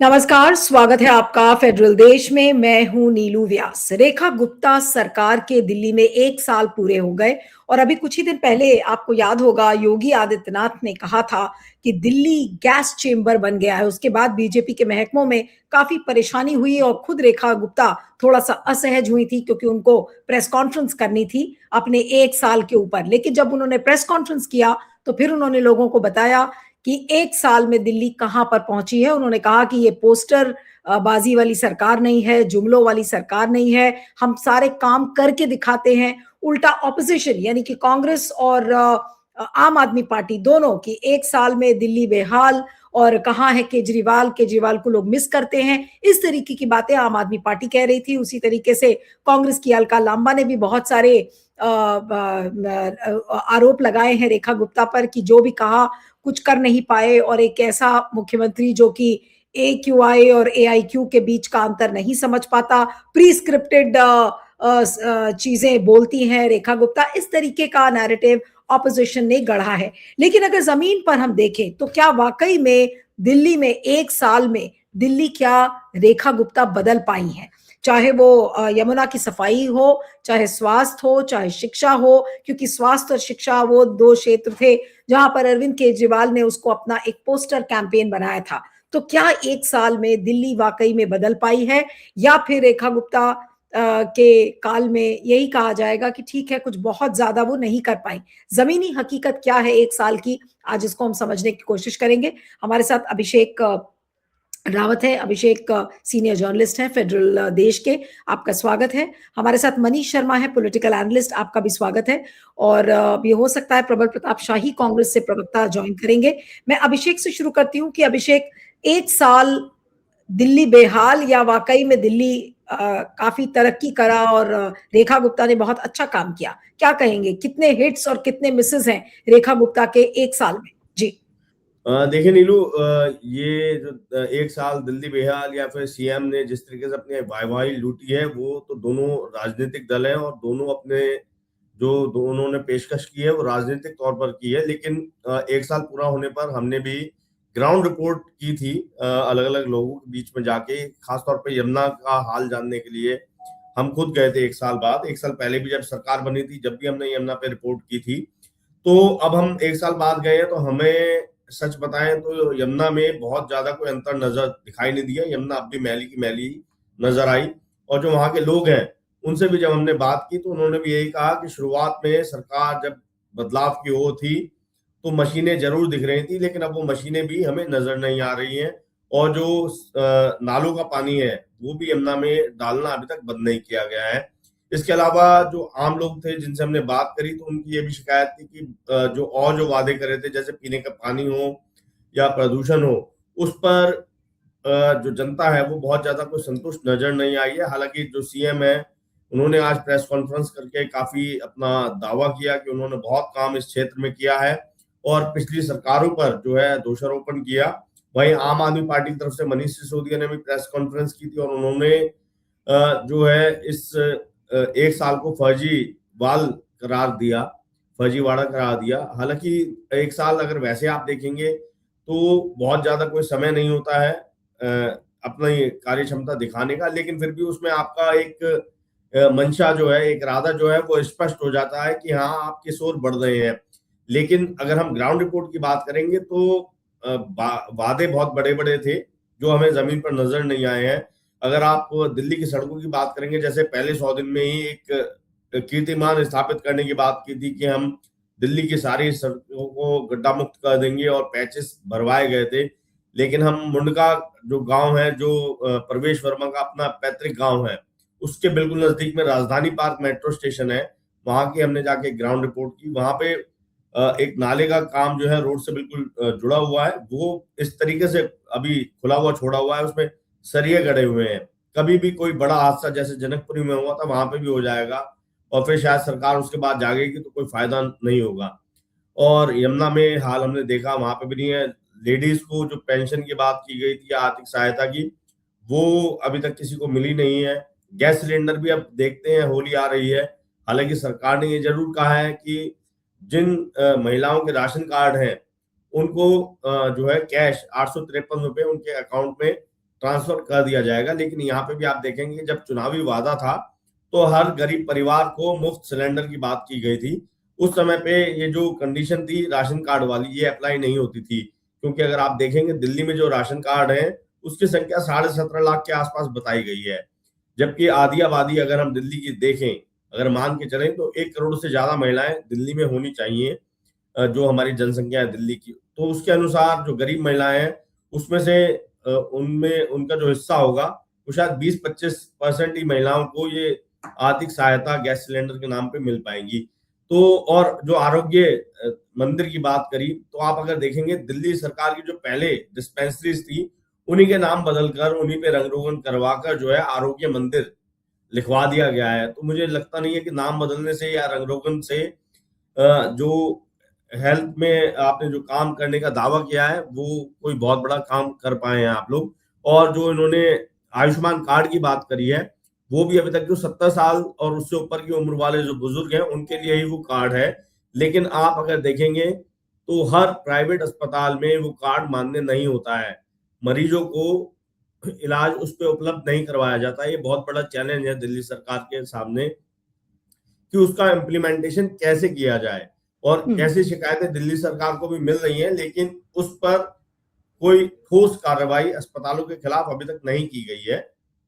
नमस्कार, स्वागत है आपका फेडरल देश में। मैं हूं नीलू व्यास। रेखा गुप्ता सरकार के दिल्ली में 1 साल पूरे हो गए और अभी कुछ ही दिन पहले आपको याद होगा योगी आदित्यनाथ ने कहा था कि दिल्ली गैस चेंबर बन गया है। उसके बाद बीजेपी के महकमों में काफी परेशानी हुई और खुद रेखा गुप्ता थोड़ा सा असहज हुई थी क्योंकि उनको प्रेस कॉन्फ्रेंस करनी थी अपने 1 साल के ऊपर। लेकिन जब उन्होंने प्रेस कॉन्फ्रेंस किया तो फिर उन्होंने लोगों को बताया कि 1 साल में दिल्ली कहां पर पहुंची है। उन्होंने कहा कि ये पोस्टर बाजी वाली सरकार नहीं है, जुमलों वाली सरकार नहीं है, हम सारे काम करके दिखाते हैं। उल्टा ऑपोजिशन यानी कि कांग्रेस और आम आदमी पार्टी दोनों की 1 साल में दिल्ली बेहाल और कहाँ है केजरीवाल, केजरीवाल को लोग मिस करते हैं, इस तरीके की बातें आम आदमी पार्टी कह रही थी। उसी तरीके से कांग्रेस की अलका लांबा ने भी बहुत सारे आरोप लगाए हैं रेखा गुप्ता पर कि जो भी कहा कुछ कर नहीं पाए और एक ऐसा मुख्यमंत्री जो कि AQI और AIQ के बीच का अंतर नहीं समझ पाता, प्री स्क्रिप्टेड चीजें बोलती हैं रेखा गुप्ता, इस तरीके का नैरेटिव ऑपोजिशन ने गढ़ा है। लेकिन अगर जमीन पर हम देखें तो क्या वाकई में दिल्ली में 1 साल में दिल्ली क्या रेखा गुप्ता बदल पाई हैं? चाहे वो यमुना की सफाई हो, चाहे स्वास्थ्य हो, चाहे शिक्षा हो, क्योंकि स्वास्थ्य और शिक्षा वो दो क्षेत्र थे जहां पर अरविंद केजरीवाल ने उसको अपना एक पोस्टर कैंपेन बनाया था। तो क्या 1 साल में दिल्ली वाकई में बदल पाई है या फिर रेखा गुप्ता के काल में यही कहा जाएगा कि ठीक है कुछ बहुत ज्यादा वो नहीं कर पाई? जमीनी हकीकत क्या है 1 साल की, आज इसको हम समझने की कोशिश करेंगे। हमारे साथ अभिषेक रावत है। अभिषेक सीनियर जर्नलिस्ट हैं फेडरल देश के, आपका स्वागत है। हमारे साथ मनीष शर्मा है, पॉलिटिकल एनालिस्ट, आपका भी स्वागत है। और ये हो सकता है प्रबल प्रताप शाही कांग्रेस से प्रवक्ता ज्वाइन करेंगे। मैं अभिषेक से शुरू करती हूँ कि अभिषेक, 1 साल दिल्ली बेहाल या वाकई में दिल्ली काफी तरक्की करा और रेखा गुप्ता ने बहुत अच्छा काम किया? क्या कहेंगे, कितने हिट्स और कितने मिसेस हैं रेखा गुप्ता के 1 साल में? जी देखिए नीलू, ये जो 1 साल दिल्ली बेहाल या फिर सीएम ने जिस तरीके से अपनी वाहवाही लूटी है, वो तो दोनों राजनीतिक दल हैं और दोनों अपने जो दोनों ने पेशकश की है वो राजनीतिक तौर पर की है। लेकिन 1 साल पूरा होने पर हमने भी ग्राउंड रिपोर्ट की थी अलग अलग लोगों के बीच में जाके, खासतौर पे यमुना का हाल जानने के लिए हम खुद गए थे 1 साल बाद। 1 साल पहले भी जब सरकार बनी थी, जब भी हमने यमुना पे रिपोर्ट की थी। तो अब हम 1 साल बाद गए हैं तो हमें सच बताएं तो यमुना में बहुत ज्यादा कोई अंतर नजर दिखाई नहीं दिया। यमुना अब भी मैली की मैली नजर आई। और जो वहां के लोग हैं उनसे भी जब हमने बात की तो उन्होंने भी यही कहा कि शुरुआत में सरकार जब बदलाव की ओर थी तो मशीनें जरूर दिख रही थी, लेकिन अब वो मशीनें भी हमें नजर नहीं आ रही हैं। और जो नालों का पानी है वो भी यमुना में डालना अभी तक बंद नहीं किया गया है। इसके अलावा जो आम लोग थे जिनसे हमने बात करी तो उनकी ये भी शिकायत थी कि जो वादे करे थे, जैसे पीने का पानी हो या प्रदूषण हो, उस पर जो जनता है वो बहुत ज्यादा कोई संतुष्ट नजर नहीं आई है। हालांकि जो सीएम है उन्होंने आज प्रेस कॉन्फ्रेंस करके काफी अपना दावा किया कि उन्होंने बहुत काम इस क्षेत्र में किया है और पिछली सरकारों पर जो है दोषारोपण किया। वहीं आम आदमी पार्टी की तरफ से मनीष सिसोदिया ने भी प्रेस कॉन्फ्रेंस की थी और उन्होंने जो है इस 1 साल को फर्जी वाल करार दिया, फर्जीवाड़ा करार दिया। हालांकि 1 साल अगर वैसे आप देखेंगे तो बहुत ज्यादा कोई समय नहीं होता है अपनी कार्य क्षमता दिखाने का, लेकिन फिर भी उसमें आपका एक मंशा जो है, एक इरादा जो है वो स्पष्ट हो जाता है कि हाँ आप किस ओर बढ़ रहे हैं। लेकिन अगर हम ग्राउंड रिपोर्ट की बात करेंगे तो वादे बहुत बड़े बड़े थे जो हमें जमीन पर नजर नहीं आए हैं। अगर आप दिल्ली की सड़कों की बात करेंगे, जैसे पहले 100 दिन में ही एक कीर्तिमान स्थापित करने की बात की थी कि हम दिल्ली की सारी सड़कों को गड्ढा मुक्त कर देंगे और पैचेस भरवाए गए थे। लेकिन हम मुंडका जो गांव है, जो प्रवेश वर्मा का अपना पैतृक गांव है, उसके बिल्कुल नजदीक में राजधानी पार्क मेट्रो स्टेशन है, वहां की हमने जाके ग्राउंड रिपोर्ट की। वहां पे एक नाले का काम जो है रोड से बिल्कुल जुड़ा हुआ है, वो इस तरीके से अभी खुला हुआ छोड़ा हुआ है, उसमें सरिये गड़े हुए हैं। कभी भी कोई बड़ा हादसा जैसे जनकपुरी में हुआ था वहां पे भी हो जाएगा और फिर शायद सरकार उसके बाद जागेगी तो कोई फायदा नहीं होगा। और यमुना में हाल हमने देखा, वहां पे भी नहीं है। लेडीज को जो पेंशन की बात की गई थी या आर्थिक सहायता की, वो अभी तक किसी को मिली नहीं है। गैस सिलेंडर भी अब देखते हैं होली आ रही है। हालांकि सरकार ने ये जरूर कहा है कि जिन महिलाओं के राशन कार्ड हैं उनको जो है कैश 853 रुपए उनके अकाउंट में ट्रांसफर कर दिया जाएगा। लेकिन यहाँ पे भी आप देखेंगे जब चुनावी वादा था तो हर गरीब परिवार को मुफ्त सिलेंडर की बात की गई थी। उस समय पे ये जो कंडीशन थी राशन कार्ड वाली ये अप्लाई नहीं होती थी, क्योंकि अगर आप देखेंगे दिल्ली में जो राशन कार्ड है उसकी संख्या 17.5 लाख के आसपास बताई गई है, जबकि आधी आबादी अगर हम दिल्ली की देखें, अगर मान के चलें तो 1 करोड़ से ज्यादा महिलाएं दिल्ली में होनी चाहिए, जो हमारी जनसंख्या है दिल्ली की। तो उसके अनुसार जो गरीब महिलाएं हैं उसमें से उनमें उनका जो हिस्सा होगा वो शायद 20-25% ही महिलाओं को ये आर्थिक सहायता गैस सिलेंडर के नाम पे मिल पाएगी। तो और जो आरोग्य मंदिर की बात करी तो आप अगर देखेंगे दिल्ली सरकार की जो पहले डिस्पेंसरीज थी उन्हीं के नाम बदलकर उन्हीं पे रंग रोगन करवाकर जो है आरोग्य मंदिर लिखवा दिया गया है। तो मुझे लगता नहीं है कि नाम बदलने से या रंग रोगन से जो हेल्थ में आपने जो काम करने का दावा किया है वो कोई बहुत बड़ा काम कर पाए हैं आप लोग। और जो इन्होंने आयुष्मान कार्ड की बात करी है वो भी अभी तक जो 70 साल और उससे ऊपर की उम्र वाले जो बुजुर्ग हैं उनके लिए ही वो कार्ड है। लेकिन आप अगर देखेंगे तो हर प्राइवेट अस्पताल में वो कार्ड मान्य नहीं होता है, मरीजों को इलाज उस पे उपलब्ध नहीं करवाया जाता। ये बहुत बड़ा चैलेंज है दिल्ली सरकार के सामने कि उसका इम्प्लीमेंटेशन कैसे किया जाए और हम्म। कैसी शिकायतें दिल्ली सरकार को भी मिल रही हैं लेकिन उस पर कोई ठोस कार्रवाई अस्पतालों के खिलाफ अभी तक नहीं की गई है।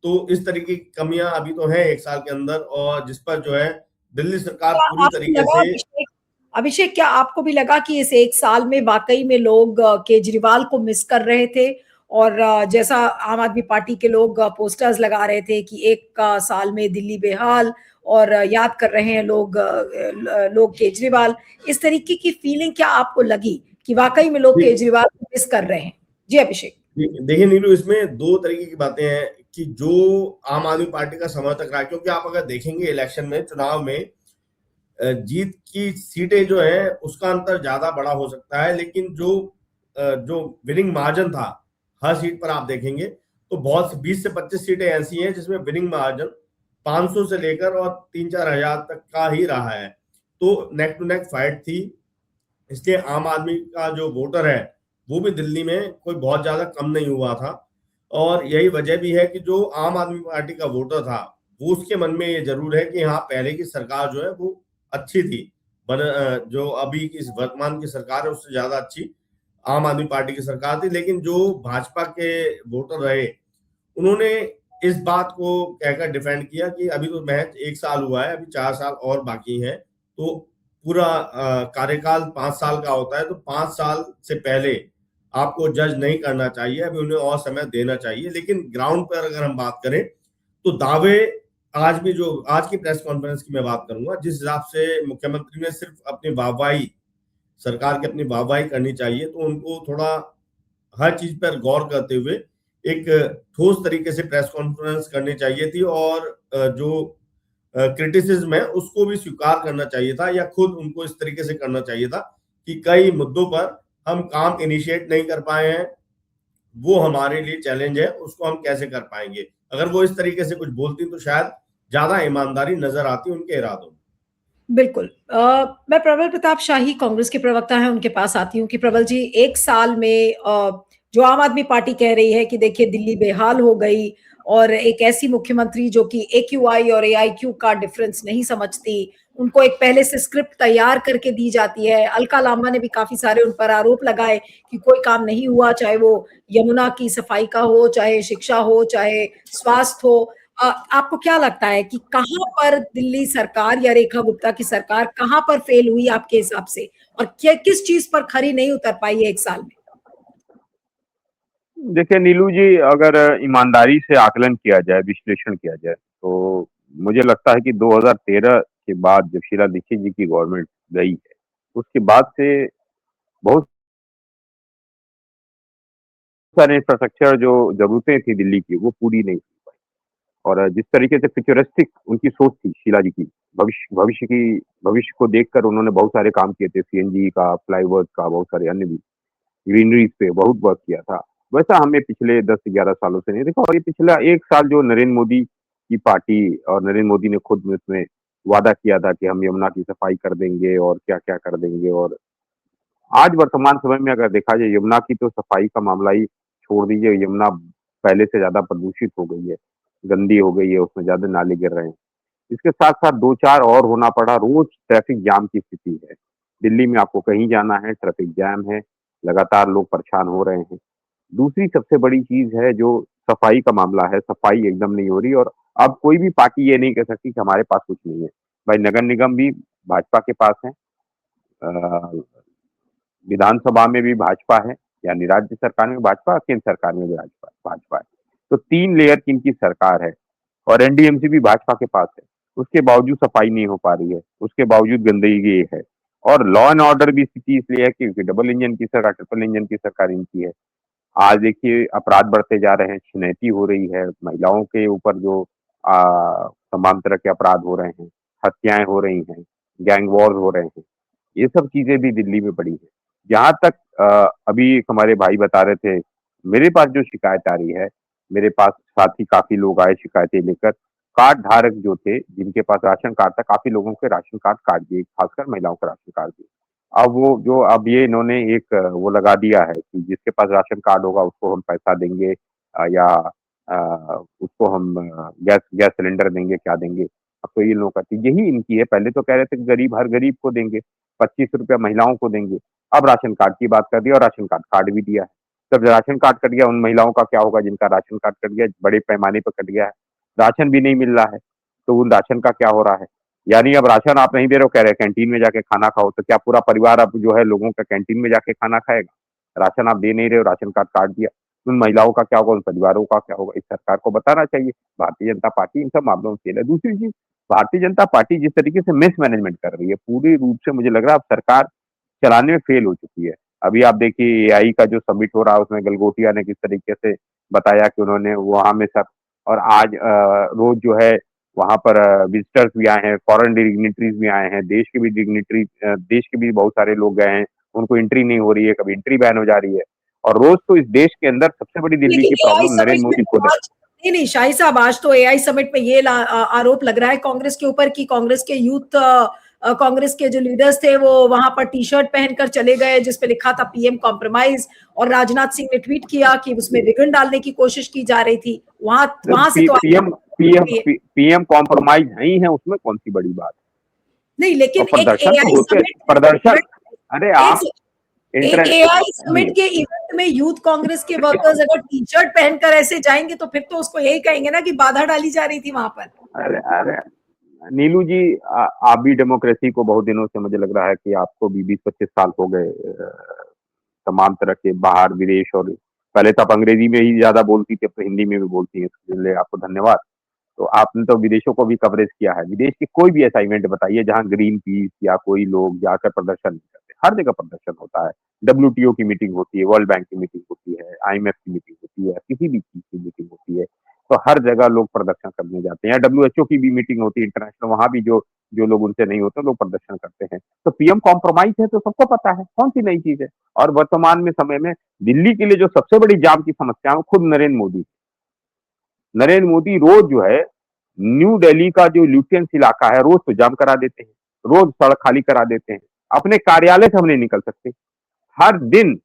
तो इस तरीके की कमियां अभी तो हैं 1 साल के अंदर, और जिस पर जो है दिल्ली सरकार क्या पूरी आपको तरीके लगा से। अभिषेक, अभिषेक क्या आपको भी लगा कि इस एक साल में वाकई में लोग केजरीवाल को मिस कर रहे थे? और जैसा आम आदमी पार्टी के लोग पोस्टर्स लगा रहे थे कि एक साल में दिल्ली बेहाल, और याद कर रहे हैं लोग लोग केजरीवाल, इस तरीके की फीलिंग क्या आपको लगी कि वाकई में लोग केजरीवाल को मिस कर रहे हैं? जी अभिषेक। देखिए नीलू, इसमें दो तरीके की बातें हैं कि जो आम आदमी पार्टी का समर्थक रहा, क्योंकि आप अगर देखेंगे इलेक्शन में चुनाव में जीत की सीटें जो है उसका अंतर ज्यादा बड़ा हो सकता है, लेकिन जो विनिंग मार्जिन था हर सीट पर आप देखेंगे तो बहुत 20 से 25 सीटें ऐसी हैं जिसमें विनिंग मार्जिन 500 से लेकर और 3-4 हजार तक का ही रहा है। तो नेक टू नेक फाइट थी, इसलिए आम आदमी का जो वोटर है वो भी दिल्ली में कोई बहुत ज्यादा कम नहीं हुआ था। और यही वजह भी है कि जो आम आदमी पार्टी का वोटर था वो उसके मन में ये जरूर है कि हाँ पहले की सरकार जो है वो अच्छी थी, जो अभी की वर्तमान की सरकार है उससे ज्यादा अच्छी आम आदमी पार्टी की सरकार थी। लेकिन जो भाजपा के वोटर रहे उन्होंने इस बात को कहकर डिफेंड किया कि अभी तो महज 1 साल हुआ है, अभी 4 साल और बाकी है। तो पूरा कार्यकाल 5 साल का होता है, तो 5 साल से पहले आपको जज नहीं करना चाहिए, अभी उन्हें और समय देना चाहिए। लेकिन ग्राउंड पर अगर हम बात करें तो दावे आज भी, जो आज की प्रेस कॉन्फ्रेंस की मैं बात करूंगा, जिस हिसाब से मुख्यमंत्री ने सिर्फ अपनी वाहवाही, सरकार की अपनी वाहवाही करनी चाहिए, तो उनको थोड़ा हर चीज पर गौर करते हुए एक ठोस तरीके से प्रेस कॉन्फ्रेंस करनी चाहिए थी और जो क्रिटिसिज्म है उसको भी स्वीकार करना चाहिए था, या खुद उनको इस तरीके से करना चाहिए था कि कई मुद्दों पर हम काम इनिशिएट नहीं कर पाए हैं, वो हमारे लिए चैलेंज है, उसको हम कैसे कर पाएंगे। अगर वो इस तरीके से कुछ बोलती तो शायद ज्यादा ईमानदारी नजर आती उनके इरादों में। बिल्कुल। मैं प्रबल प्रताप शाही कांग्रेस के प्रवक्ता हैं उनके पास आती हूँ कि प्रबल जी, एक साल में जो आम आदमी पार्टी कह रही है कि देखिए दिल्ली बेहाल हो गई, और एक ऐसी मुख्यमंत्री जो कि AQI और AIQ का डिफरेंस नहीं समझती, उनको एक पहले से स्क्रिप्ट तैयार करके दी जाती है। अलका लांबा ने भी काफी सारे उन पर आरोप लगाए कि कोई काम नहीं हुआ, चाहे वो यमुना की सफाई का हो, चाहे शिक्षा हो, चाहे स्वास्थ्य हो। आपको क्या लगता है कि कहाँ पर दिल्ली सरकार या रेखा गुप्ता की सरकार कहाँ पर फेल हुई आपके हिसाब से, और क्या किस चीज पर खरी नहीं उतर पाई है एक साल में? देखिए नीलू जी, अगर ईमानदारी से आकलन किया जाए, विश्लेषण किया जाए, तो मुझे लगता है कि 2013 के बाद जब शीला दीक्षित जी की गवर्नमेंट गई है, उसके बाद से बहुत सारे इंफ्रास्ट्रक्चर जो जरूरतें थी दिल्ली की वो पूरी नहीं हो पाई। और जिस तरीके से फ्यूचरिस्टिक उनकी सोच थी शीला जी की, भविष्य को देखकर उन्होंने बहुत सारे काम किए थे, CNG का, फ्लाईओवर का, बहुत सारे अन्य भी ग्रीनरीज पे बहुत वर्क किया था। वैसा हमें पिछले 10-11 सालों से नहीं देखा। और ये पिछला 1 साल जो नरेंद्र मोदी की पार्टी और नरेंद्र मोदी ने खुद में उसमें वादा किया था कि हम यमुना की सफाई कर देंगे और क्या क्या कर देंगे, और आज वर्तमान समय में अगर देखा जाए यमुना की तो सफाई का मामला ही छोड़ दीजिए, यमुना पहले से ज्यादा प्रदूषित हो गई है, गंदी हो गई है, उसमें ज्यादा नाले गिर रहे हैं। इसके साथ साथ 2-4 और होना पड़ा, रोज ट्रैफिक जाम की स्थिति है। दिल्ली में आपको कहीं जाना है, ट्रैफिक जैम है, लगातार लोग परेशान हो रहे हैं। दूसरी सबसे बड़ी चीज है जो सफाई का मामला है, सफाई एकदम नहीं हो रही, और अब कोई भी पार्टी ये नहीं कह सकती कि हमारे पास कुछ नहीं है। भाई नगर निगम भी भाजपा के पास है, विधानसभा में भी भाजपा है, यानी राज्य सरकार में भाजपा, केंद्र सरकार में भी भाजपा भाजपा है। तो 3 लेयर की इनकी सरकार है और एनडीएमसी भी भाजपा के पास है। उसके बावजूद सफाई नहीं हो पा रही है, उसके बावजूद गंदगी है, और लॉ एंड ऑर्डर भी स्थिति इसलिए है क्योंकि डबल इंजन की सरकार, ट्रिपल इंजन की सरकार इनकी है। आज देखिए अपराध बढ़ते जा रहे हैं, छिनैती हो रही है, महिलाओं के ऊपर जो तमाम तरह के अपराध हो रहे हैं, हत्याएं हो रही हैं, गैंग वॉर्स हो रहे हैं, ये सब चीजें भी दिल्ली में बढ़ी है। जहां तक अभी एक हमारे भाई बता रहे थे, मेरे पास जो शिकायत आ रही है, मेरे पास साथी काफी लोग आए शिकायतें लेकर, कार्ड धारक जो थे जिनके पास राशन कार्ड था, काफी लोगों के राशन कार्ड काट दिए, खासकर महिलाओं का राशन कार्ड दिए। अब ये इन्होंने एक वो लगा दिया है कि जिसके पास राशन कार्ड होगा उसको हम पैसा देंगे, या उसको हम गैस सिलेंडर देंगे, क्या देंगे। अब तो ये लोग कहते, यही इनकी है। पहले तो कह रहे थे कि गरीब हर गरीब को देंगे, 25 रुपया महिलाओं को देंगे, अब राशन कार्ड की बात कर दी और राशन कार्ड काट भी दिया है। जब राशन कार्ड कट गया, उन महिलाओं का क्या होगा जिनका राशन कार्ड कट गया, बड़े पैमाने पर कट गया है, राशन भी नहीं मिल रहा है, तो उन राशन का क्या हो रहा है। यानी अब राशन आप नहीं दे रहे हो, कह रहे हैं कैंटीन में जाके खाना खाओ, तो क्या पूरा परिवार अब जो है लोगों का कैंटीन में जाके खाना खाएगा। राशन आप दे नहीं रहे हो, राशन कार्ड काट दिया, उन महिलाओं का क्या होगा, उन परिवारों का क्या होगा। इस सरकार को बताना चाहिए। भारतीय जनता पार्टी इन सब मामलों में फेल है। दूसरी चीज, भारतीय जनता पार्टी जिस तरीके से मिसमैनेजमेंट कर रही है, पूरी रूप से मुझे लग रहा है अब सरकार चलाने में फेल हो चुकी है। अभी आप देखिए एआई का जो समिट हो रहा है, उसमें गलगोटिया ने किस तरीके से बताया कि उन्होंने वहां में सब, और आज रोज जो है वहां पर विजिटर्स भी आए हैं, फॉरेन डिग्निटरीज भी आए हैं, देश के भी डिग्निटरी, देश के भी बहुत सारे लोग गए हैं, उनको एंट्री नहीं हो रही है, कभी एंट्री बैन हो जा रही है। और रोज तो इस देश के अंदर सबसे बड़ी दिल्ली की प्रॉब्लम नरेंद्र मोदी खुद है। नहीं शाही साहब, आज तो एआई समिट में ये आरोप लग रहा है कांग्रेस के ऊपर कि कांग्रेस के जो लीडर्स थे वो वहां पर टी शर्ट पहनकर चले गए जिसपे लिखा था पीएम कॉम्प्रोमाइज, और राजनाथ सिंह ने ट्वीट किया कि उसमें विघटन डालने की कोशिश की जा रही थी। वहां से तो पीएम कॉम्प्रोमाइज नहीं है, उसमें कौन सी बड़ी बात नहीं, लेकिन प्रदर्शन, अरे आप एआई समिट के इवेंट में यूथ कांग्रेस के वर्कर्स अगर टी शर्ट पहनकर ऐसे जाएंगे तो फिर तो उसको यही कहेंगे ना कि बाधा डाली जा रही थी वहां पर। अरे नीलू जी, आप भी डेमोक्रेसी को बहुत दिनों से, मुझे लग रहा है कि आपको भी 20-25 साल हो गए तमाम तरह के बाहर विदेश, और पहले तो आप अंग्रेजी में ही ज्यादा बोलती थी, अब तो हिंदी में भी बोलती है, इसके लिए आपको धन्यवाद। तो आपने तो विदेशों को भी कवरेज किया है। विदेश की कोई भी ऐसा इवेंट बताइए जहां ग्रीन पीस या कोई लोग जाकर प्रदर्शन नहीं करते, हर जगह प्रदर्शन होता है। डब्ल्यूटीओ की मीटिंग होती है, वर्ल्ड बैंक की मीटिंग होती है, आईएमएफ की मीटिंग होती है, किसी भी चीज की मीटिंग होती है, तो हर जगह लोग प्रदर्शन करने जाते हैं। डब्ल्यूएचओ की भी मीटिंग होती है इंटरनेशनल, वहां भी जो लोग उनसे नहीं होते लोग प्रदर्शन करते हैं। तो पीएम कॉम्प्रोमाइज है तो सबको पता है, कौन सी नई चीज है। और वर्तमान में समय में दिल्ली के लिए जो सबसे बड़ी जाम की समस्या है खुद नरेंद्र मोदी रोज जो है न्यू दिल्ली का जो ल्यूटेंस इलाका है रोज तो जाम करा देते हैं, रोज सड़क खाली करा देते हैं, अपने कार्यालय से हम नहीं निकल सकते। हर दिन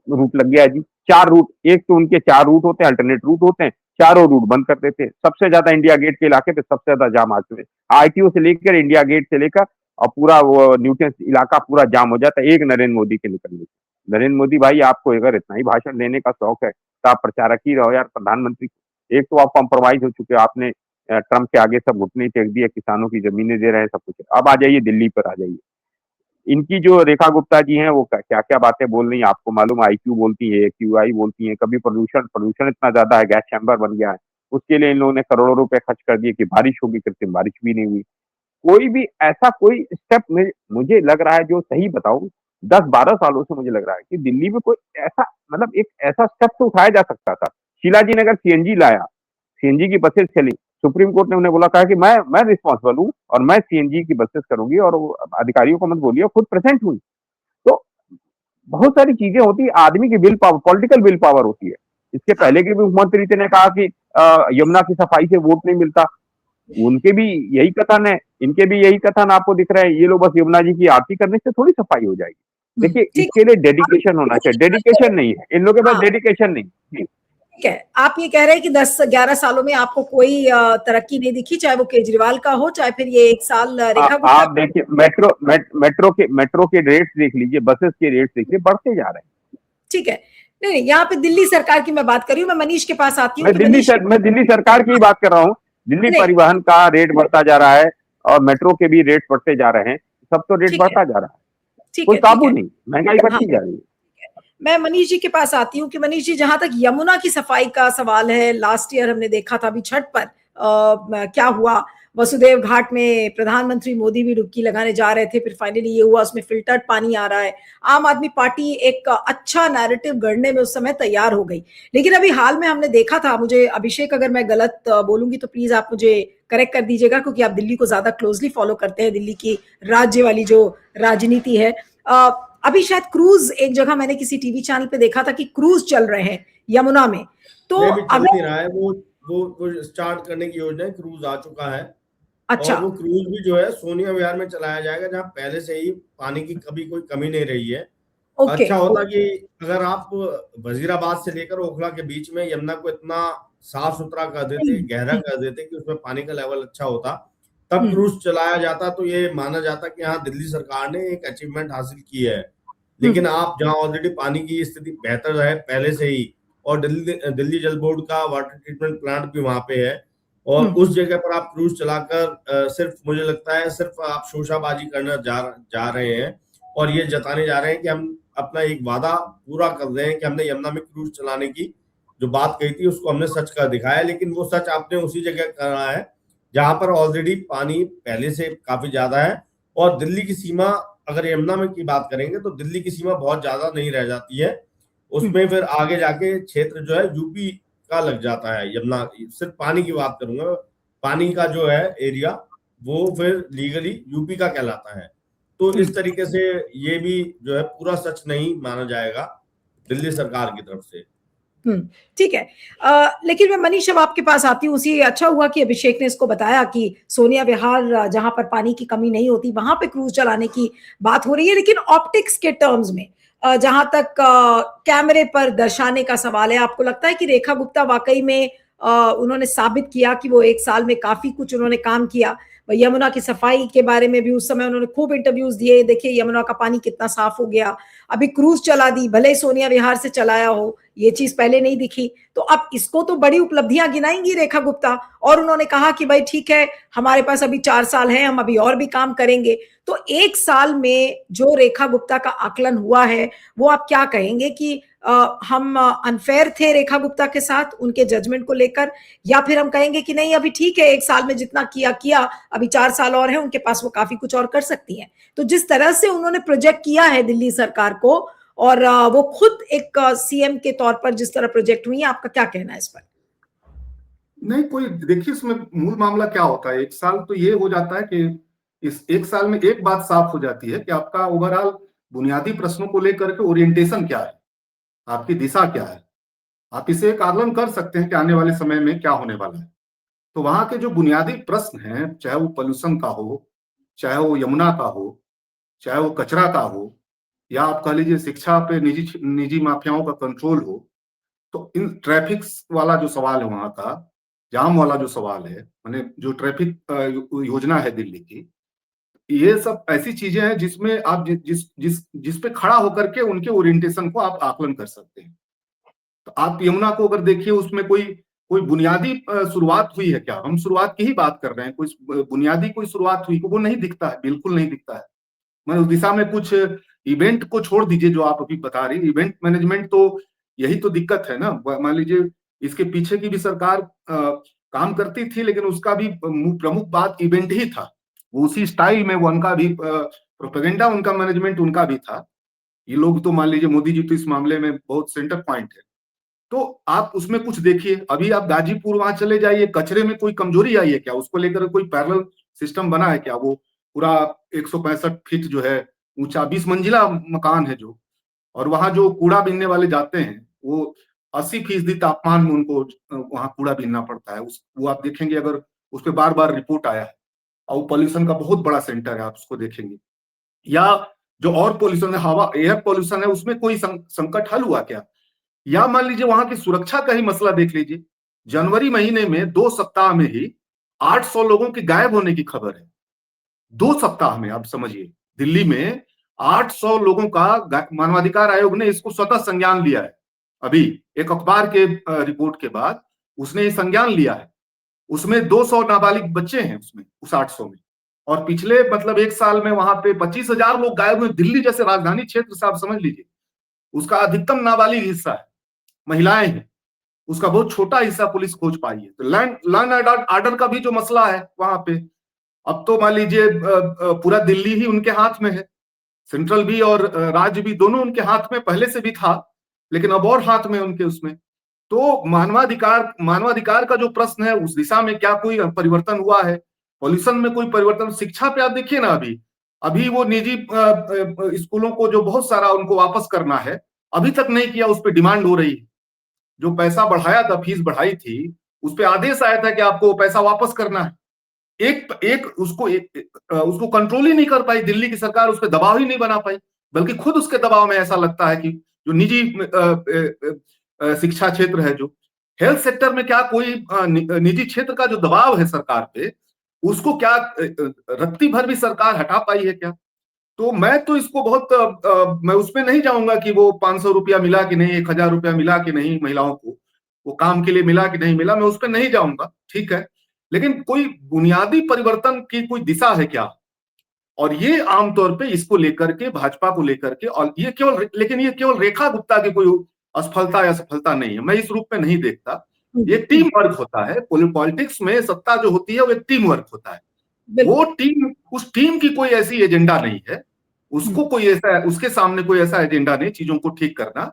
रूट लग गया है जी, 4 रूट, एक तो उनके 4 रूट होते हैं, अल्टरनेट रूट होते हैं, चारों रूट बंद कर देते हैं। सबसे ज्यादा इंडिया गेट के इलाके पे सबसे ज्यादा जाम आज में, आईटीओ से लेकर इंडिया गेट से लेकर और पूरा वो न्यूटेंस इलाका पूरा जाम हो जाता है एक नरेंद्र मोदी के निकलने से। नरेंद्र मोदी भाई, आपको अगर इतना ही भाषण देने का शौक है तो आप प्रचारक ही रहो यार, प्रधानमंत्री। एक तो आप कॉम्प्रोमाइज हो चुके हो, आपने ट्रंप के आगे सब घुटने टेक दिए, किसानों की जमीनें दे रहे हैं, सब कुछ। अब आ जाइए दिल्ली पर, आ जाइए। इनकी जो रेखा गुप्ता जी हैं वो क्या क्या बातें बोल रही हैं आपको मालूम। आईक्यू बोलती है, क्यूआई बोलती है, कभी प्रदूषण इतना ज्यादा है, गैस चैम्बर बन गया है, उसके लिए इन लोगों ने करोड़ों रुपए खर्च कर दिए कि बारिश होगी, कृत्रिम बारिश भी नहीं हुई। कोई भी ऐसा कोई स्टेप में मुझे लग रहा है, जो सही बताऊं 10-12 सालों से मुझे लग रहा है कि दिल्ली में कोई ऐसा, मतलब एक ऐसा स्टेप तो उठाया जा सकता था। शीला जी ने अगर सीएनजी लाया, सीएनजी की बसेस चली, सुप्रीम कोर्ट ने उन्हें बोला, कहा कि मैं रिस्पॉन्सिबल हूँ और मैं सीएनजी की बसेस करूंगी, और अधिकारियों को मत बोलिए, खुद प्रेजेंट हुई। तो बहुत सारी चीजें होती है, आदमी की will power, political will power होती है। इसके पहले के भी मुख्यमंत्री ने कहा कि यमुना की सफाई से वोट नहीं मिलता, उनके भी यही कथन है, इनके भी यही कथन आपको दिख रहा है। ये लोग बस यमुना जी की आरती करने से थोड़ी सफाई हो जाएगी। देखिए, इसके लिए डेडिकेशन होना चाहिए, डेडिकेशन नहीं है इन लोगों के पास, डेडिकेशन नहीं। ठीक है, आप ये कह रहे हैं कि 10-11 सालों में आपको कोई तरक्की नहीं दिखी, चाहे वो केजरीवाल का हो, चाहे फिर ये 1 साल रेखा गुप्ता। आप देखिए मेट्रो के रेट्स देख लीजिए, बसेस के रेट्स देखिए, बढ़ते जा रहे हैं। ठीक है, नहीं, यहाँ पे दिल्ली सरकार की मैं बात कर रही हूँ। मैं मनीष के पास आती हूँ। मैं दिल्ली सरकार की बात कर रहा हूँ। दिल्ली परिवहन का रेट बढ़ता जा रहा है और मेट्रो के भी रेट बढ़ते जा रहे हैं, सब तो रेट बढ़ता जा रहा है, कोई काबू नहीं, महंगाई बढ़ती जा रही है। मैं मनीष जी के पास आती हूँ कि मनीष जी, जहां तक यमुना की सफाई का सवाल है, लास्ट ईयर हमने देखा था अभी छठ पर क्या हुआ, वसुदेव घाट में प्रधानमंत्री मोदी भी डुबकी लगाने जा रहे थे, फिर फाइनली ये हुआ, उसमें फिल्टर्ड पानी आ रहा है। आम आदमी पार्टी एक अच्छा नैरेटिव गढ़ने में उस समय तैयार हो गई, लेकिन अभी हाल में हमने देखा था, मुझे अभिषेक अगर मैं गलत बोलूंगी तो प्लीज आप मुझे करेक्ट कर दीजिएगा, क्योंकि आप दिल्ली को ज्यादा क्लोजली फॉलो करते हैं, दिल्ली की राज्य वाली जो राजनीति है। अभी शायद क्रूज, एक जगह मैंने किसी टीवी चैनल पे देखा था कि क्रूज चल रहे हैं यमुना में, तो चल नहीं रहा है, वो स्टार्ट करने की योजना है, क्रूज आ चुका है। अच्छा, और वो क्रूज भी जो है सोनिया विहार में चलाया जाएगा, जहाँ पहले से ही पानी की कभी कोई कमी नहीं रही है। अच्छा होता कि अगर आप वजीराबाद से लेकर ओखला के बीच में यमुना को इतना साफ सुथरा कर देते, गहरा कर देते कि उसमें पानी का लेवल अच्छा होता, तब क्रूज चलाया जाता, तो ये माना जाता कि हाँ, दिल्ली सरकार ने एक अचीवमेंट हासिल की है। लेकिन आप जहाँ ऑलरेडी पानी की स्थिति बेहतर है पहले से ही, और दिल्ली जल बोर्ड का वाटर ट्रीटमेंट प्लांट भी वहां पे है, और उस जगह पर आप क्रूज चलाकर सिर्फ, मुझे लगता है सिर्फ आप शोशाबाजी करने जा रहे हैं, और ये जताने जा रहे हैं कि हम अपना एक वादा पूरा कर रहे हैं कि हमने यमुना में क्रूज चलाने की जो बात कही थी उसको हमने सच कर दिखाया। लेकिन वो सच आपने उसी जगह करा है जहां पर ऑलरेडी पानी पहले से काफी ज्यादा है, और दिल्ली की सीमा, अगर यमुना में की बात करेंगे तो दिल्ली की सीमा बहुत ज्यादा नहीं रह जाती है, उसमें फिर आगे जाके क्षेत्र जो है यूपी का लग जाता है। यमुना, सिर्फ पानी की बात करूंगा, पानी का जो है एरिया वो फिर लीगली यूपी का कहलाता है। तो इस तरीके से ये भी जो है पूरा सच नहीं माना जाएगा दिल्ली सरकार की तरफ से। ठीक है, लेकिन मैं मनीष अब आपके पास आती हूँ। उसी अच्छा हुआ कि अभिषेक ने इसको बताया कि सोनिया विहार जहां पर पानी की कमी नहीं होती वहां पे क्रूज चलाने की बात हो रही है, लेकिन ऑप्टिक्स के टर्म्स में जहां तक कैमरे पर दर्शाने का सवाल है, आपको लगता है कि रेखा गुप्ता वाकई में उन्होंने साबित किया कि वो 1 साल में काफी कुछ उन्होंने काम किया? यमुना की सफाई के बारे में भी उस समय उन्होंने खूब इंटरव्यूज दिए, देखिए यमुना का पानी कितना साफ हो गया, अभी क्रूज चला दी, भले सोनिया विहार से चलाया हो, ये चीज पहले नहीं दिखी, तो अब इसको तो बड़ी उपलब्धियां गिनाएंगी रेखा गुप्ता। और उन्होंने कहा कि भाई ठीक है, हमारे पास अभी 4 साल है, हम अभी और भी काम करेंगे। तो 1 साल में जो रेखा गुप्ता का आकलन हुआ है, वो आप क्या कहेंगे कि हम अनफेयर थे रेखा गुप्ता के साथ उनके जजमेंट को लेकर, या फिर हम कहेंगे कि नहीं, अभी ठीक है, 1 साल में जितना किया, अभी 4 साल और है उनके पास, वो काफी कुछ और कर सकती हैं। तो जिस तरह से उन्होंने प्रोजेक्ट किया है दिल्ली सरकार को, और वो खुद एक सीएम के तौर पर जिस तरह प्रोजेक्ट हुई है, आपका क्या कहना है इस पर? नहीं, कोई देखिए, इसमें मूल मामला क्या होता है, 1 साल तो ये हो जाता है कि इस 1 साल में एक बात साफ हो जाती है कि आपका ओवरऑल बुनियादी प्रश्नों को लेकर के ओरिएंटेशन क्या है, आपकी दिशा क्या है। आप इसे एक आकलन कर सकते हैं कि आने वाले समय में क्या होने वाला है। तो वहां के जो बुनियादी प्रश्न हैं, चाहे वो पोल्यूशन का हो, चाहे वो यमुना का हो, चाहे वो कचरा का हो, या आप कह लीजिए शिक्षा पे निजी माफियाओं का कंट्रोल हो, तो इन ट्रैफिक वाला जो सवाल है, वहां का जाम वाला जो सवाल है, माने जो ट्रैफिक योजना है दिल्ली की, ये सब ऐसी चीजें हैं जिसमें आप जिस पे खड़ा होकर के उनके ओरिएंटेशन को आप आकलन कर सकते हैं। तो आप यमुना को अगर देखिए, उसमें कोई बुनियादी शुरुआत हुई है क्या? हम शुरुआत की ही बात कर रहे हैं, कोई बुनियादी कोई शुरुआत हुई को वो नहीं दिखता है, बिल्कुल नहीं दिखता है। मैं उस दिशा में कुछ इवेंट को छोड़ दीजिए जो आप अभी बता रही, इवेंट मैनेजमेंट तो यही तो दिक्कत है ना। मान लीजिए इसके पीछे की भी सरकार काम करती थी, लेकिन उसका भी प्रमुख बात इवेंट ही था, वो उसी स्टाइल में वो उनका भी प्रोपेगेंडा, उनका मैनेजमेंट उनका भी था। ये लोग तो मान लीजिए मोदी जी तो इस मामले में बहुत सेंटर पॉइंट है। तो आप उसमें कुछ देखिए, अभी आप गाजीपुर वहां चले जाइए, कचरे में कोई कमजोरी आई है क्या? उसको लेकर कोई पैरेलल सिस्टम बना है क्या? वो पूरा 165 फीट जो है ऊंचा 20 मंजिला मकान है जो, और वहां जो कूड़ा बीनने वाले जाते हैं वो 80% तापमान में उनको वहां कूड़ा बीनना पड़ता है। वो आप देखेंगे, अगर उस पर बार बार रिपोर्ट आया है, और पॉल्यूशन का बहुत बड़ा सेंटर है, आप उसको देखेंगे। या जो और पॉल्यूशन है, हवा एयर पॉल्यूशन है, उसमें कोई संकट हल हुआ क्या? या मान लीजिए वहां की सुरक्षा का ही मसला देख लीजिए। जनवरी महीने में 2 सप्ताह में ही 800 लोगों के गायब होने की खबर है। 2 सप्ताह में, आप समझिए, दिल्ली में 800 लोगों का मानवाधिकार आयोग ने इसको स्वतः संज्ञान लिया है। अभी एक अखबार के रिपोर्ट के बाद उसने ये संज्ञान लिया है। उसमें 200 नाबालिग बच्चे हैं उसमें, उस 800 में। और पिछले मतलब 1 साल में वहां पे 25,000 लोग गायब हुए। दिल्ली जैसे राजधानी क्षेत्र से आप समझ लीजिए, उसका अधिकतम नाबालिग हिस्सा है, महिलाएं हैं। उसका बहुत छोटा हिस्सा पुलिस खोज पाई है। तो लैंड ऑर्डर का भी जो मसला है वहां पे, अब तो मान लीजिए पूरा दिल्ली ही उनके हाथ में है। सेंट्रल भी और राज्य भी, दोनों उनके हाथ में पहले से भी था, लेकिन अब और हाथ में उनके उसमें। तो मानवाधिकार का जो प्रश्न है, उस दिशा में क्या कोई परिवर्तन हुआ है? पॉल्यूशन में कोई परिवर्तन? शिक्षा पे आप देखिए ना, अभी अभी वो निजी स्कूलों को जो बहुत सारा उनको वापस करना है, अभी तक नहीं किया। उस पर डिमांड हो रही है। जो पैसा बढ़ाया था, फीस बढ़ाई थी, उस पर आदेश आया था कि आपको वो पैसा वापस करना है। उसको कंट्रोल ही नहीं कर पाई दिल्ली की सरकार, उस पर दबाव ही नहीं बना पाई, बल्कि खुद उसके दबाव में ऐसा लगता है कि जो निजी शिक्षा क्षेत्र है, जो हेल्थ सेक्टर में, क्या कोई निजी क्षेत्र का जो दबाव है सरकार पे, उसको क्या रत्ती भर भी सरकार हटा पाई है क्या? तो मैं तो इसको बहुत मैं उसमें नहीं जाऊंगा कि वो 500 रुपया मिला कि नहीं, 1,000 रुपया मिला कि नहीं महिलाओं को, वो काम के लिए मिला कि नहीं मिला, मैं उस पर नहीं जाऊंगा, ठीक है। लेकिन कोई बुनियादी परिवर्तन की कोई दिशा है क्या? और ये आमतौर पे इसको लेकर के, भाजपा को लेकर के, और लेकिन ये केवल रेखा गुप्ता की कोई असफलता या सफलता नहीं है, मैं इस रूप में नहीं देखता। ये टीम वर्क होता है। पॉलिटिक्स में सत्ता जो होती है वो एक टीम वर्क होता है। वो टीम, उस टीम की कोई ऐसी एजेंडा नहीं है, उसको कोई ऐसा, उसके सामने कोई ऐसा एजेंडा नहीं चीजों को ठीक करना।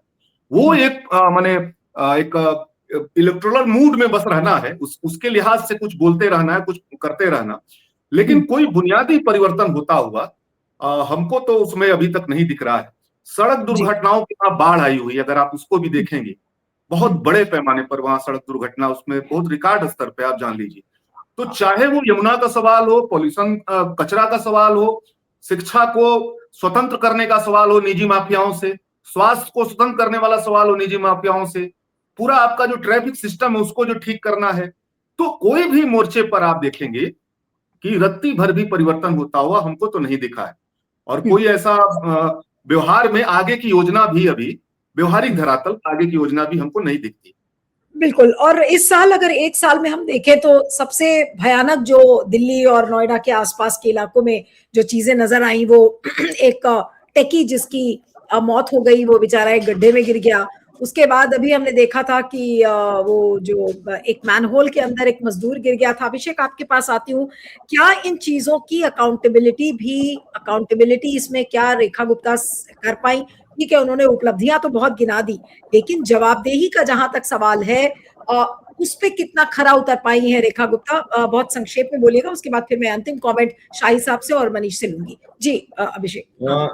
वो एक माने एक इलेक्टोरल मूड में बस रहना है, उसके लिहाज से कुछ बोलते रहना है, कुछ करते रहना। लेकिन कोई बुनियादी परिवर्तन होता हुआ हमको तो उसमें अभी तक नहीं दिख रहा है। सड़क दुर्घटनाओं की वहां बाढ़ आई हुई, अगर आप उसको भी देखेंगे, बहुत बड़े पैमाने पर वहां सड़क दुर्घटना, उसमें बहुत रिकॉर्ड स्तर पे आप जान लीजिए। तो चाहे वो यमुना का सवाल हो, पॉल्यूशन, कचरा का सवाल हो, शिक्षा को स्वतंत्र करने का सवाल हो निजी माफियाओं से, स्वास्थ्य को स्वतंत्र करने वाला सवाल हो निजी माफियाओं से, पूरा आपका जो ट्रैफिक सिस्टम है उसको जो ठीक करना है, तो कोई भी मोर्चे पर आप देखेंगे कि रत्ती भर भी परिवर्तन होता हुआ हमको तो नहीं दिखा है। और कोई ऐसा व्यवहार में आगे की योजना भी, अभी व्यवहारिक धरातल आगे की योजना भी हमको नहीं दिखती। बिल्कुल। और इस साल, अगर एक साल में हम देखें तो सबसे भयानक जो दिल्ली और नोएडा के आसपास के इलाकों में जो चीजें नजर आई, वो एक टेकी जिसकी मौत हो गई, वो बेचारा एक गड्ढे में गिर गया। उसके बाद अभी हमने देखा था कि वो जो एक मैनहोल के अंदर एक मजदूर गिर गया था। अभिषेक, आपके पास आती हूँ, क्या इन चीजों की अकाउंटेबिलिटी इसमें क्या रेखा गुप्ता कर पाई? ठीक है, उन्होंने उपलब्धियां तो बहुत गिना दी, लेकिन जवाबदेही का जहां तक सवाल है, उस पे कितना खरा उतर पाई है रेखा गुप्ता? बहुत संक्षेप में बोलिएगा, उसके बाद फिर मैं अंतिम कमेंट शाही साहब से और मनीष से लूंगी। जी अभिषेक।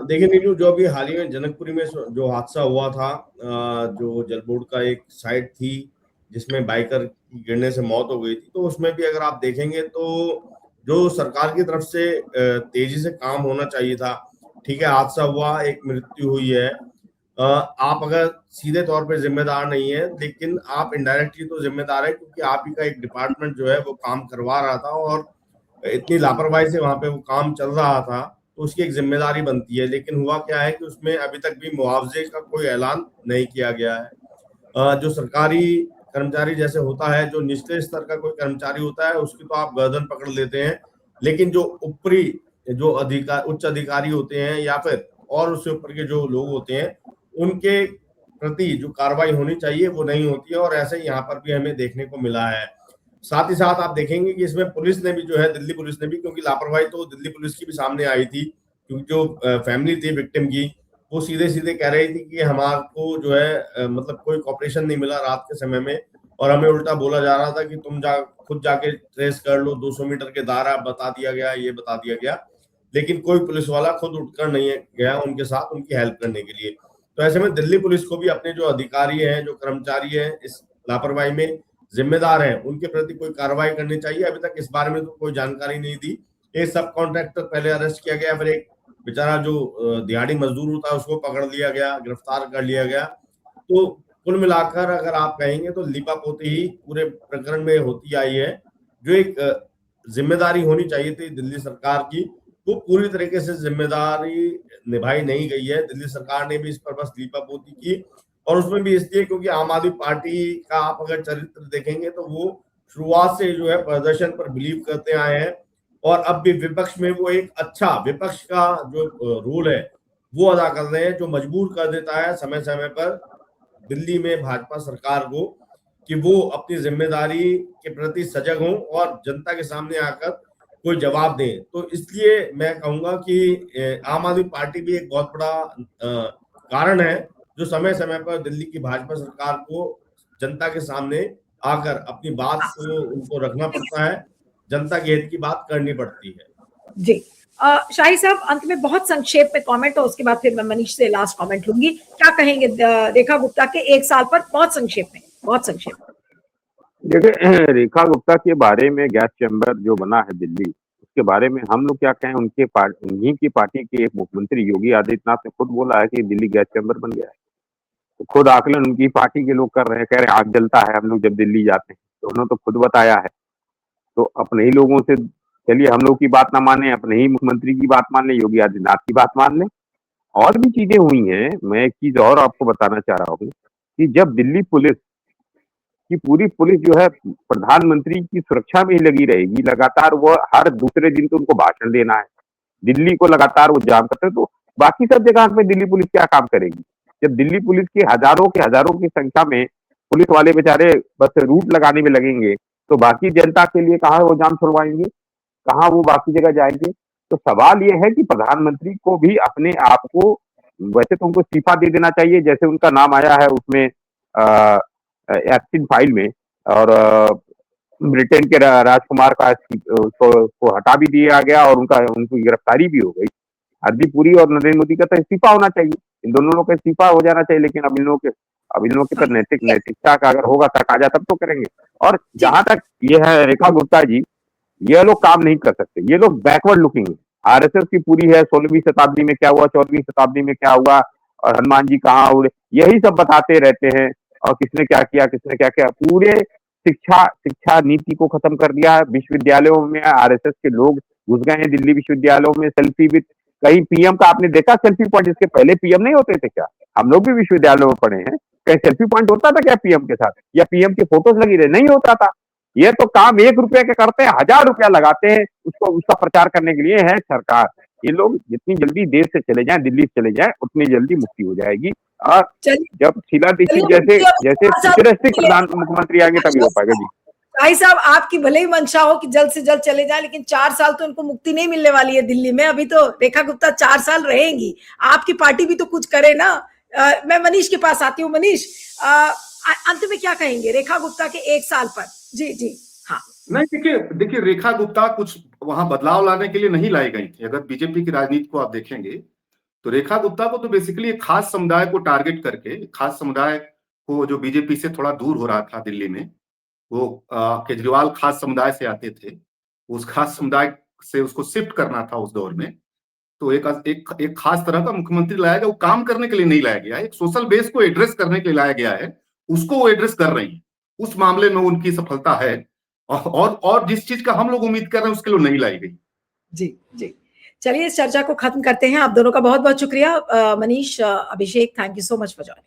देखिए नीलू, जो अभी हाल ही में जनकपुरी में जो हादसा हुआ था, जो जल बोर्ड का एक साइट थी जिसमें बाइकर की गिरने से मौत हो गई थी, तो उसमें भी अगर आप देखेंगे तो जो सरकार की तरफ से तेजी से काम होना चाहिए था। ठीक है, हादसा हुआ, एक मृत्यु हुई है, आप अगर सीधे तौर पे जिम्मेदार नहीं है, लेकिन आप इनडायरेक्टली तो जिम्मेदार है, क्योंकि आप ही का एक डिपार्टमेंट जो है वो काम करवा रहा था और इतनी लापरवाही से वहां पे वो काम चल रहा था, तो उसकी एक जिम्मेदारी बनती है। लेकिन हुआ क्या है कि उसमें अभी तक भी मुआवजे का कोई ऐलान नहीं किया गया है। जो सरकारी कर्मचारी जैसे होता है, जो निचले स्तर का कोई कर्मचारी होता है, उसकी तो आप गर्दन पकड़ लेते हैं, लेकिन जो ऊपरी, जो उच्च अधिकारी होते हैं या फिर और उससे ऊपर के जो लोग होते हैं, उनके प्रति जो कार्रवाई होनी चाहिए वो नहीं होती है। और ऐसे ही यहाँ पर भी हमें देखने को मिला है। साथ ही साथ आप देखेंगे कि इसमें पुलिस ने भी जो है, दिल्ली पुलिस ने भी, क्योंकि लापरवाही तो दिल्ली पुलिस की भी सामने आई थी, क्योंकि जो फैमिली थी विक्टिम की, वो सीधे सीधे कह रही थी कि हमारे जो है मतलब कोई कॉपरेशन नहीं मिला रात के समय में, और हमें उल्टा बोला जा रहा था कि तुम खुद जाके ट्रेस कर लो, 200 मीटर के दायरा बता दिया गया, ये बता दिया गया, लेकिन कोई पुलिस वाला खुद उठकर नहीं गया उनके साथ उनकी हेल्प करने के लिए। तो ऐसे में दिल्ली पुलिस को भी अपने जो अधिकारी हैं, जो कर्मचारी हैं, इस लापरवाही में जिम्मेदार हैं, उनके प्रति कोई कार्रवाई करनी चाहिए। अभी तक इस बारे में तो कोई जानकारी नहीं दी। एक सब कॉन्ट्रैक्टर पहले अरेस्ट किया गया, फिर एक बेचारा जो दिहाड़ी मजदूर होता है उसको पकड़ लिया गया, गिरफ्तार कर लिया गया। तो कुल मिलाकर अगर आप कहेंगे तो लीपापोती ही पूरे प्रकरण में होती आई है। जो एक जिम्मेदारी होनी चाहिए थी दिल्ली सरकार की, वो पूरी तरीके से जिम्मेदारी निभाई नहीं गई है। दिल्ली सरकार ने भी इस पर बस लीपापोती की, और उसमें भी इसलिए क्योंकि आम आदमी पार्टी का आप अगर चरित्र देखेंगे तो वो शुरुआत से जो है प्रदर्शन पर बिलीव करते आए हैं, और अब भी विपक्ष में वो एक अच्छा विपक्ष का जो रोल है वो अदा कर रहे हैं, जो मजबूर कर देता है समय समय पर दिल्ली में भाजपा सरकार को कि वो अपनी जिम्मेदारी के प्रति सजग हों और जनता के सामने आकर कोई जवाब दें। तो इसलिए मैं कहूंगा कि आम आदमी पार्टी भी एक बहुत बड़ा कारण है जो समय समय पर दिल्ली की भाजपा सरकार को जनता के सामने आकर अपनी बात को उनको रखना पड़ता है, जनता के हित की बात करनी पड़ती है। जी शाही साहब, अंत में बहुत संक्षेप में कमेंट, और उसके बाद फिर मैं मनीष से लास्ट कमेंट लूंगी। क्या कहेंगे रेखा गुप्ता के 1 साल पर? बहुत संक्षेप में, बहुत संक्षेप में। देखिए, रेखा गुप्ता के बारे में गैस चैम्बर जो बना है दिल्ली, उसके बारे में हम लोग क्या कहें। उन्हीं की पार्टी के एक मुख्यमंत्री योगी आदित्यनाथ ने खुद बोला है कि दिल्ली गैस चैम्बर बन गया है। तो खुद आकलन उनकी पार्टी के लोग कर रहे हैं, कह रहे हैं आग जलता है हम लोग जब दिल्ली जाते हैं, तो उन्होंने तो खुद बताया है। तो अपने ही लोगों से चलिए हम लोग की बात ना माने, अपने ही मुख्यमंत्री की बात मान लें, योगी आदित्यनाथ की बात मान लें। और भी चीजें हुई हैं। मैं एक चीज और आपको बताना चाह रहा हूँ कि जब दिल्ली पुलिस की पूरी पुलिस जो है प्रधानमंत्री की सुरक्षा में ही लगी रहेगी, लगातार वो हर दूसरे दिन तो उनको भाषण देना है, दिल्ली को लगातार वो जाम करते हैं, तो बाकी सब जगह पे दिल्ली पुलिस क्या काम करेगी? जब दिल्ली पुलिस के हजारों की संख्या में पुलिस वाले बेचारे बस रूट लगाने में लगेंगे, तो बाकी जनता के लिए कहाँ वो जाम छुड़वाएंगे, कहाँ वो बाकी जगह जाएंगे? तो सवाल ये है कि प्रधानमंत्री को भी अपने आप को, वैसे तो उनको इस्तीफा दे देना चाहिए, जैसे उनका नाम आया है उसमें एक्टिंग फाइल में, और ब्रिटेन के राजकुमार का को हटा भी दिया गया और उनकी गिरफ्तारी भी हो गई। हरदीप पुरी और नरेंद्र मोदी का तो इस्तीफा होना चाहिए, इन दोनों लोगों का इस्तीफा हो जाना चाहिए। लेकिन अब इन लोगों के पर नैतिकता का अगर होगा तकाजा तब तो करेंगे। और जहां तक ये है रेखा गुप्ता जी, ये लोग काम नहीं कर सकते, ये लोग बैकवर्ड लुकिंग है। आरएसएस की पूरी है 16वीं शताब्दी में क्या हुआ, 14वीं शताब्दी में क्या हुआ, और हनुमान जी कहाँ उड़े, यही सब बताते रहते हैं। और किसने क्या किया, किसने क्या किया, पूरे शिक्षा नीति को खत्म कर दिया है। विश्वविद्यालयों में आरएसएस के लोग घुस गए हैं, दिल्ली विश्वविद्यालयों में सेल्फी विद, कहीं पीएम का आपने देखा सेल्फी पॉइंट? इसके पहले पीएम नहीं होते थे क्या? हम लोग भी विश्वविद्यालयों में पढ़े हैं, कहीं सेल्फी पॉइंट होता था क्या पीएम के साथ, या पीएम की फोटोज लगी रहे? नहीं होता था। ये तो काम 1 रुपए के करते हैं, 1000 रुपया लगाते हैं उसका प्रचार करने के लिए है सरकार। ये लोग जितनी जल्दी देश से चले जाएं, दिल्ली से चले जाएं, उतनी जल्दी मुक्ति हो जाएगी। और जब शीला दीक्षित जैसे फ्यूचरिस्टिक प्रधान मुख्यमंत्री आएंगे तभी हो पाएगा। जी भाई साहब, आपकी भले ही मंशा हो कि जल्द से जल्द चले जाए, लेकिन 4 साल तो इनको मुक्ति नहीं मिलने वाली है दिल्ली में। अभी तो रेखा गुप्ता 4 साल रहेंगी। आपकी पार्टी भी तो कुछ करे ना। मैं मनीष के पास आती हूँ। मनीष, अंत में क्या कहेंगे रेखा गुप्ता के 1 साल पर? जी जी हाँ। नहीं, देखिए रेखा गुप्ता कुछ वहां बदलाव लाने के लिए नहीं लाई गई थी। अगर बीजेपी की राजनीति को आप देखेंगे तो रेखा गुप्ता को तो बेसिकली एक खास समुदाय को टारगेट करके, खास समुदाय को जो बीजेपी से थोड़ा दूर हो रहा था दिल्ली में, वो केजरीवाल खास समुदाय से आते थे, उस खास समुदाय से उसको शिफ्ट करना था उस दौर में। तो एक खास तरह का मुख्यमंत्री लाया गया, वो काम करने के लिए नहीं लाया गया, एक सोशल बेस को एड्रेस करने के लिए लाया गया है। उसको वो एड्रेस कर रही है, उस मामले में उनकी सफलता है। और जिस चीज का हम लोग उम्मीद कर रहे हैं उसके लिए नहीं लाई गई। जी जी, चलिए इस चर्चा को खत्म करते हैं। आप दोनों का बहुत बहुत शुक्रिया। Manish, Abhishek, thank you so much for joining.